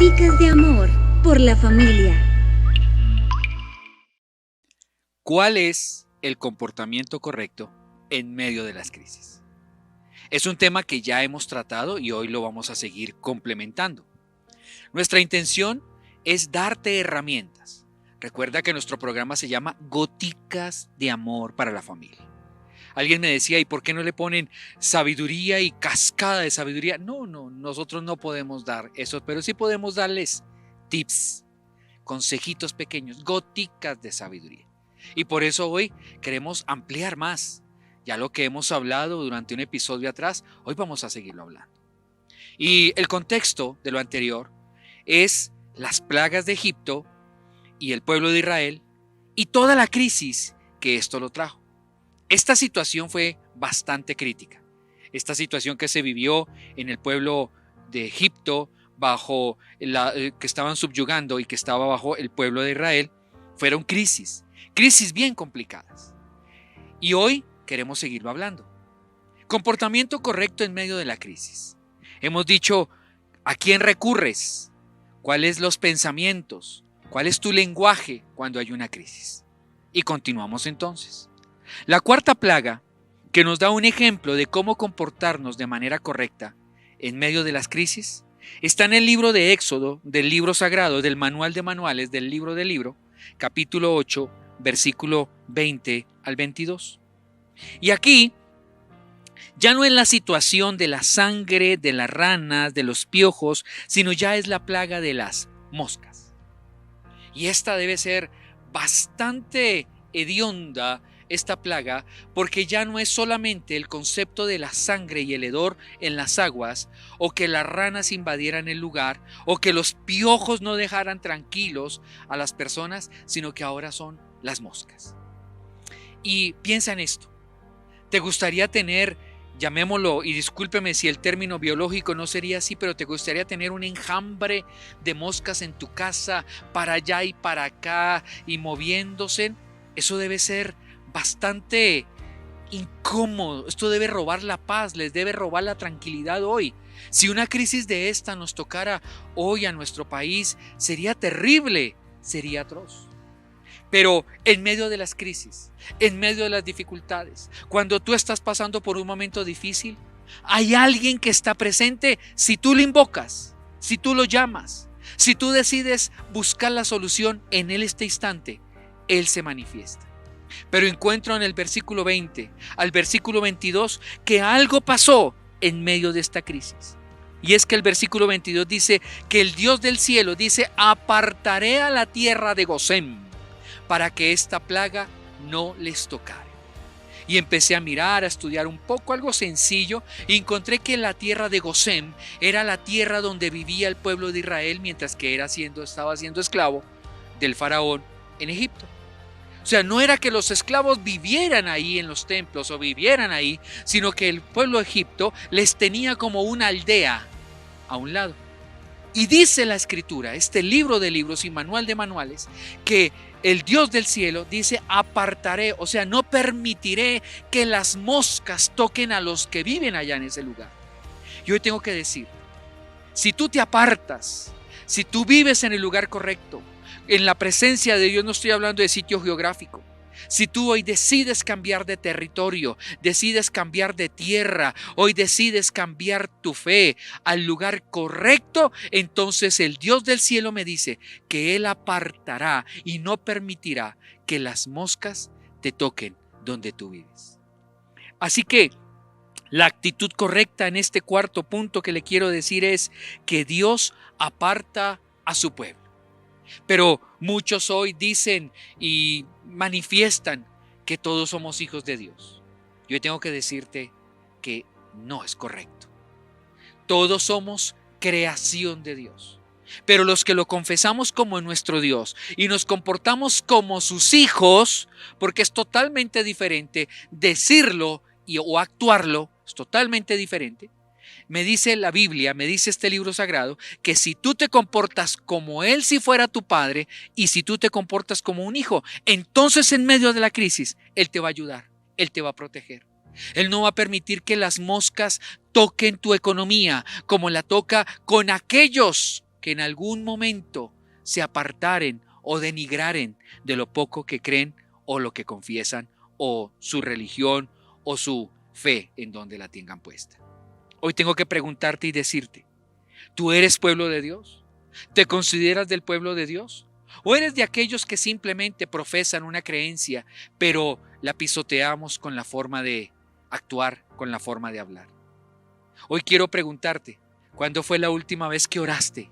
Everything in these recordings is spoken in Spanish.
Goticas de amor por la familia. ¿Cuál es el comportamiento correcto en medio de las crisis? Es un tema que ya hemos tratado y hoy lo vamos a seguir complementando. Nuestra intención es darte herramientas. Recuerda que nuestro programa se llama Goticas de amor para la familia. Alguien me decía, ¿y por qué no le ponen sabiduría y cascada de sabiduría? No, nosotros no podemos dar eso, pero sí podemos darles tips, consejitos pequeños, goticas de sabiduría. Y por eso hoy queremos ampliar más. Ya lo que hemos hablado durante un episodio atrás, hoy vamos a seguirlo hablando. Y el contexto de lo anterior es las plagas de Egipto y el pueblo de Israel y toda la crisis que esto lo trajo. Esta situación fue bastante crítica. Esta situación que se vivió en el pueblo de Egipto bajo que estaban subyugando y que estaba bajo el pueblo de Israel, fueron crisis bien complicadas. Y hoy queremos seguirlo hablando. Comportamiento correcto en medio de la crisis. Hemos dicho, ¿a quién recurres? ¿Cuáles los pensamientos? ¿Cuál es tu lenguaje cuando hay una crisis? Y continuamos entonces. La cuarta plaga, que nos da un ejemplo de cómo comportarnos de manera correcta en medio de las crisis, está en el libro de Éxodo, del libro sagrado, del manual de manuales, del libro del libro, capítulo 8, versículo 20 al 22. Y aquí ya no es la situación de la sangre, de las ranas, de los piojos, sino ya es la plaga de las moscas. Y esta debe ser bastante hedionda, esta plaga, porque ya no es solamente el concepto de la sangre y el hedor en las aguas, o que las ranas invadieran el lugar, o que los piojos no dejaran tranquilos a las personas, sino que ahora son las moscas. Y piensa en esto. ¿Te gustaría tener, llamémoslo, y discúlpeme si el término biológico no sería así, pero te gustaría tener un enjambre de moscas en tu casa, para allá y para acá, y moviéndose? Eso debe ser bastante incómodo. Esto debe robar la paz, les debe robar la tranquilidad hoy. Si una crisis de esta nos tocara hoy a nuestro país, sería terrible, sería atroz. Pero en medio de las crisis, en medio de las dificultades, cuando tú estás pasando por un momento difícil, hay alguien que está presente si tú lo invocas, si tú lo llamas, si tú decides buscar la solución en este instante, Él se manifiesta. Pero encuentro en el versículo 20 al versículo 22 que algo pasó en medio de esta crisis. Y es que el versículo 22 dice que el Dios del cielo dice: apartaré a la tierra de Gosén para que esta plaga no les tocare. Y empecé a mirar, a estudiar un poco, algo sencillo, y encontré que la tierra de Gosén era la tierra donde vivía el pueblo de Israel mientras que estaba siendo esclavo del faraón en Egipto. O sea, no era que los esclavos vivieran ahí en los templos o vivieran ahí, sino que el pueblo de Egipto les tenía como una aldea a un lado. Y dice la escritura, este libro de libros y manual de manuales, que el Dios del cielo dice: apartaré, o sea, no permitiré que las moscas toquen a los que viven allá en ese lugar. Y hoy tengo que decir, si tú te apartas, si tú vives en el lugar correcto, en la presencia de Dios, no estoy hablando de sitio geográfico. Si tú hoy decides cambiar de territorio, decides cambiar de tierra, hoy decides cambiar tu fe al lugar correcto, entonces el Dios del cielo me dice que Él apartará y no permitirá que las moscas te toquen donde tú vives. Así que la actitud correcta en este cuarto punto que le quiero decir es que Dios aparta a su pueblo. Pero muchos hoy dicen y manifiestan que todos somos hijos de Dios. Yo tengo que decirte que no es correcto. Todos somos creación de Dios. Pero los que lo confesamos como nuestro Dios y nos comportamos como sus hijos, porque es totalmente diferente decirlo o actuarlo, es totalmente diferente. Me dice la Biblia, me dice este libro sagrado, que si tú te comportas como Él si fuera tu padre y si tú te comportas como un hijo, entonces en medio de la crisis Él te va a ayudar, Él te va a proteger. Él no va a permitir que las moscas toquen tu economía como la toca con aquellos que en algún momento se apartaren o denigraren de lo poco que creen o lo que confiesan o su religión o su fe en donde la tengan puesta. Hoy tengo que preguntarte y decirte, ¿tú eres pueblo de Dios? ¿Te consideras del pueblo de Dios? ¿O eres de aquellos que simplemente profesan una creencia, pero la pisoteamos con la forma de actuar, con la forma de hablar? Hoy quiero preguntarte, ¿cuándo fue la última vez que oraste?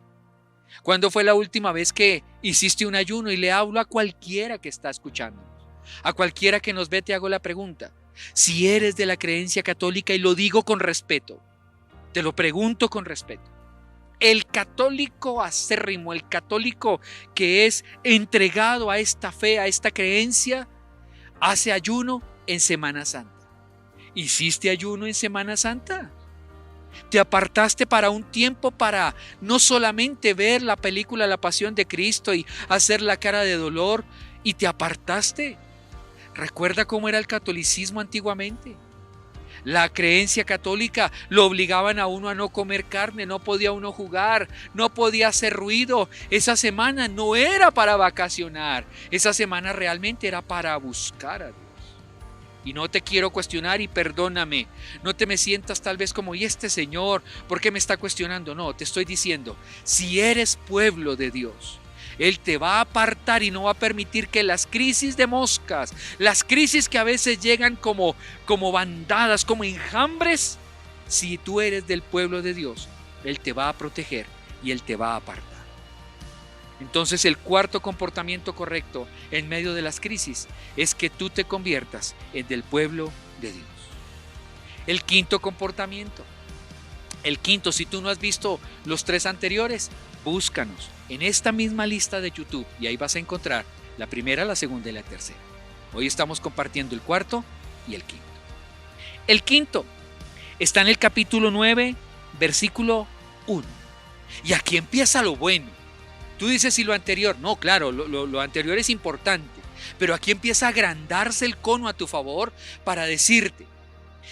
¿Cuándo fue la última vez que hiciste un ayuno? Y le hablo a cualquiera que está escuchándonos, a cualquiera que nos ve, te hago la pregunta. Si eres de la creencia católica, y lo digo con respeto, te lo pregunto con respeto, el católico acérrimo, el católico que es entregado a esta fe, a esta creencia, hace ayuno en Semana Santa. ¿Hiciste ayuno en Semana Santa? ¿Te apartaste para un tiempo para no solamente ver la película La Pasión de Cristo y hacer la cara de dolor y te apartaste? ¿Recuerda cómo era el catolicismo antiguamente? La creencia católica lo obligaban a uno a no comer carne, no podía uno jugar, no podía hacer ruido. Esa semana no era para vacacionar, esa semana realmente era para buscar a Dios. Y no te quiero cuestionar y perdóname, no te me sientas tal vez como, ¿y este señor por qué me está cuestionando? No, te estoy diciendo, si eres pueblo de Dios, Él te va a apartar y no va a permitir que las crisis de moscas, las crisis que a veces llegan como bandadas, como enjambres, si tú eres del pueblo de Dios, Él te va a proteger y Él te va a apartar. Entonces el cuarto comportamiento correcto en medio de las crisis es que tú te conviertas en del pueblo de Dios. El quinto comportamiento. El quinto, si tú no has visto los tres anteriores, búscanos en esta misma lista de YouTube y ahí vas a encontrar la primera, la segunda y la tercera. Hoy estamos compartiendo el cuarto y el quinto. El quinto está en el capítulo 9, versículo 1. Y aquí empieza lo bueno. Tú dices, ¿y lo anterior? No, claro, lo anterior es importante, pero aquí empieza a agrandarse el cono a tu favor para decirte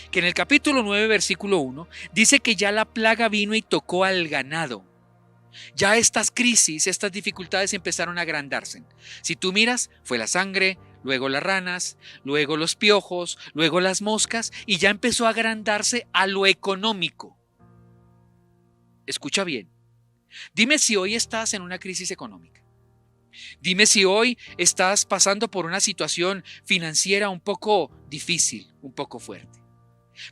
que en el capítulo 9, versículo 1, dice que ya la plaga vino y tocó al ganado. Ya estas crisis, estas dificultades empezaron a agrandarse. Si tú miras, fue la sangre, luego las ranas, luego los piojos, luego las moscas, y ya empezó a agrandarse a lo económico. Escucha bien. Dime si hoy estás en una crisis económica. Dime si hoy estás pasando por una situación financiera un poco difícil, un poco fuerte.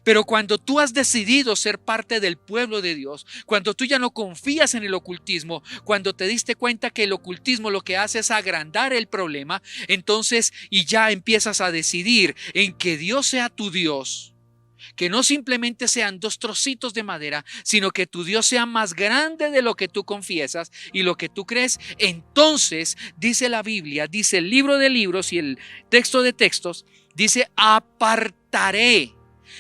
Pero cuando tú has decidido ser parte del pueblo de Dios, cuando tú ya no confías en el ocultismo, cuando te diste cuenta que el ocultismo lo que hace es agrandar el problema, entonces y ya empiezas a decidir en que Dios sea tu Dios. Que no simplemente sean dos trocitos de madera, sino que tu Dios sea más grande de lo que tú confiesas y lo que tú crees. Entonces, dice la Biblia, dice el libro de libros y el texto de textos, dice, apartaré,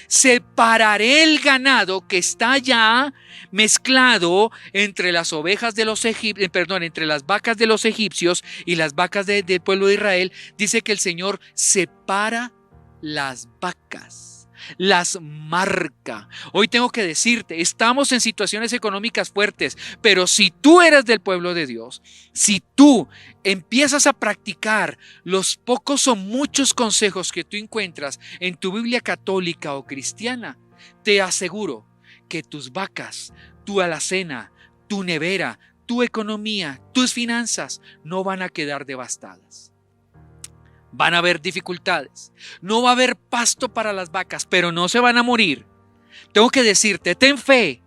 separaré el ganado que está ya mezclado entre las ovejas de los entre las vacas de los egipcios y las vacas del pueblo de Israel. Dice que el Señor separa las vacas, las marca. Hoy tengo que decirte, estamos en situaciones económicas fuertes, pero si tú eres del pueblo de Dios, si tú empiezas a practicar los pocos o muchos consejos que tú encuentras en tu Biblia católica o cristiana, te aseguro que tus vacas, tu alacena, tu nevera, tu economía, tus finanzas no van a quedar devastadas. Van a haber dificultades, no va a haber pasto para las vacas, pero no se van a morir. Tengo que decirte, ten fe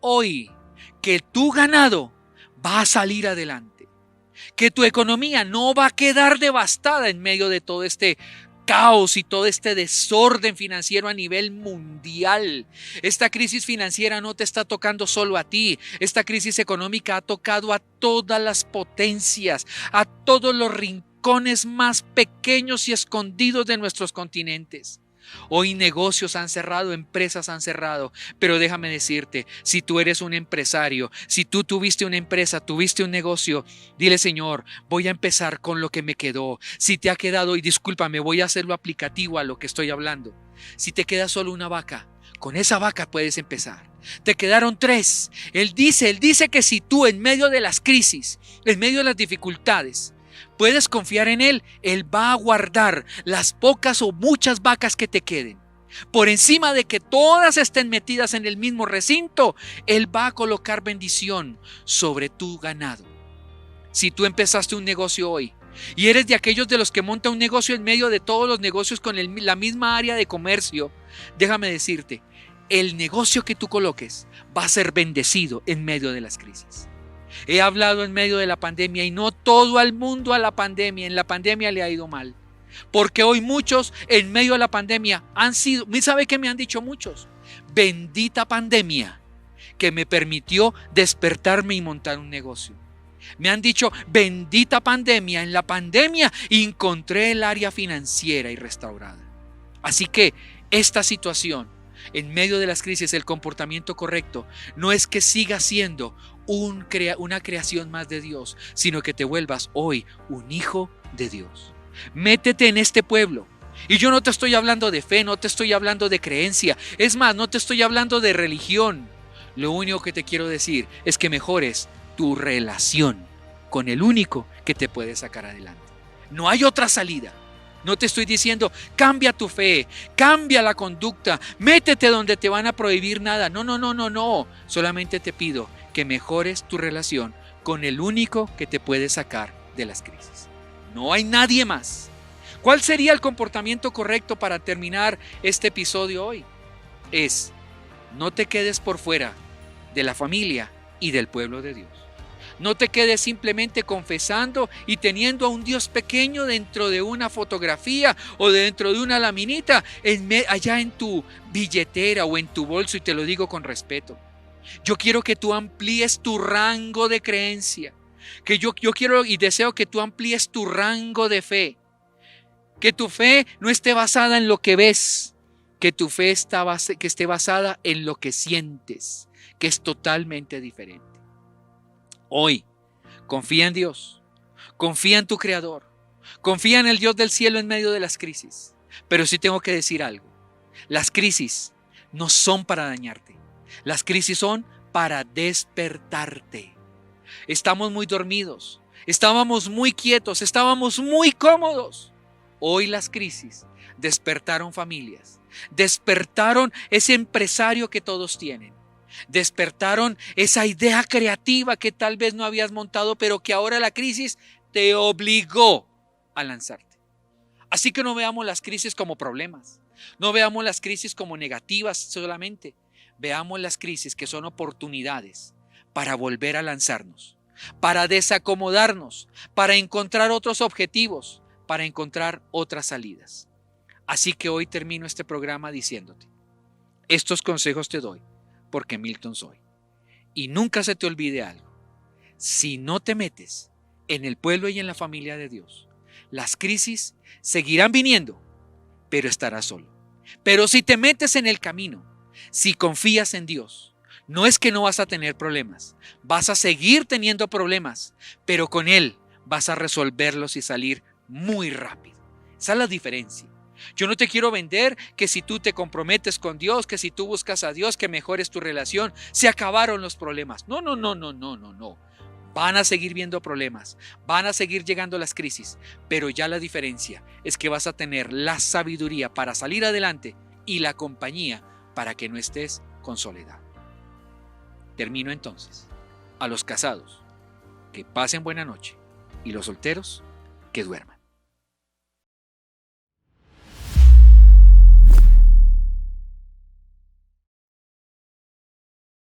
hoy que tu ganado va a salir adelante, que tu economía no va a quedar devastada en medio de todo este caos y todo este desorden financiero a nivel mundial. Esta crisis financiera no te está tocando solo a ti. Esta crisis económica ha tocado a todas las potencias, a todos los rincones más pequeños y escondidos de nuestros continentes. Hoy negocios han cerrado, empresas han cerrado, pero déjame decirte, si tú eres un empresario, si tú tuviste una empresa, tuviste un negocio, dile, Señor, voy a empezar con lo que me quedó. Si te ha quedado, y discúlpame, voy a hacerlo aplicativo a lo que estoy hablando. Si te queda solo una vaca, Con esa vaca puedes empezar. Te quedaron 3. Él dice que si tú en medio de las crisis, en medio de las dificultades, puedes confiar en Él, Él va a guardar las pocas o muchas vacas que te queden. Por encima de que todas estén metidas en el mismo recinto, Él va a colocar bendición sobre tu ganado. Si tú empezaste un negocio hoy y eres de aquellos de los que monta un negocio en medio de todos los negocios con la misma área de comercio, déjame decirte, el negocio que tú coloques va a ser bendecido en medio de las crisis. He hablado en medio de la pandemia y no todo el mundo en la pandemia le ha ido mal. Porque hoy muchos en medio de la pandemia han sido, ¿sabe qué me han dicho muchos? Bendita pandemia que me permitió despertarme y montar un negocio. Me han dicho, bendita pandemia, en la pandemia encontré el área financiera y restaurada. Así que esta situación, en medio de las crisis, el comportamiento correcto, no es que siga siendo una creación más de Dios, sino que te vuelvas hoy un hijo de Dios. Métete en este pueblo. Y yo no te estoy hablando de fe, no te estoy hablando de creencia. Es más, no te estoy hablando de religión. Lo único que te quiero decir es que mejores tu relación con el único que te puede sacar adelante. No hay otra salida. No te estoy diciendo, cambia tu fe, cambia la conducta, métete donde te van a prohibir nada. No. Solamente te pido que mejores tu relación con el único que te puede sacar de las crisis. No hay nadie más. ¿Cuál sería el comportamiento correcto para terminar este episodio hoy? Es, no te quedes por fuera de la familia y del pueblo de Dios. No te quedes simplemente confesando y teniendo a un Dios pequeño dentro de una fotografía o dentro de una laminita allá en tu billetera o en tu bolso, y te lo digo con respeto. Yo quiero que tú amplíes tu rango de creencia. Que yo quiero y deseo que tú amplíes tu rango de fe. Que tu fe no esté basada en lo que ves. Que tu fe que esté basada en lo que sientes, que es totalmente diferente. Hoy, confía en Dios, confía en tu Creador, confía en el Dios del cielo en medio de las crisis. Pero sí tengo que decir algo, las crisis no son para dañarte, las crisis son para despertarte. Estamos muy dormidos, estábamos muy quietos, estábamos muy cómodos. Hoy las crisis despertaron familias, despertaron ese empresario que todos tienen. Despertaron esa idea creativa que tal vez no habías montado, pero que ahora la crisis te obligó a lanzarte. Así que no veamos las crisis como problemas, no veamos las crisis como negativas solamente, veamos las crisis que son oportunidades para volver a lanzarnos, para desacomodarnos, para encontrar otros objetivos, para encontrar otras salidas. Así que hoy termino este programa diciéndote, estos consejos te doy porque Milton soy. Y nunca se te olvide algo. Si no te metes en el pueblo y en la familia de Dios, las crisis seguirán viniendo, pero estarás solo. Pero si te metes en el camino, si confías en Dios, no es que no vas a tener problemas, vas a seguir teniendo problemas, pero con Él vas a resolverlos y salir muy rápido. Esa es la diferencia. Yo no te quiero vender que si tú te comprometes con Dios, que si tú buscas a Dios, que mejores tu relación, se acabaron los problemas. No. Van a seguir viendo problemas, van a seguir llegando las crisis, pero ya la diferencia es que vas a tener la sabiduría para salir adelante y la compañía para que no estés con soledad. Termino entonces. A los casados, que pasen buena noche, y los solteros, que duerman.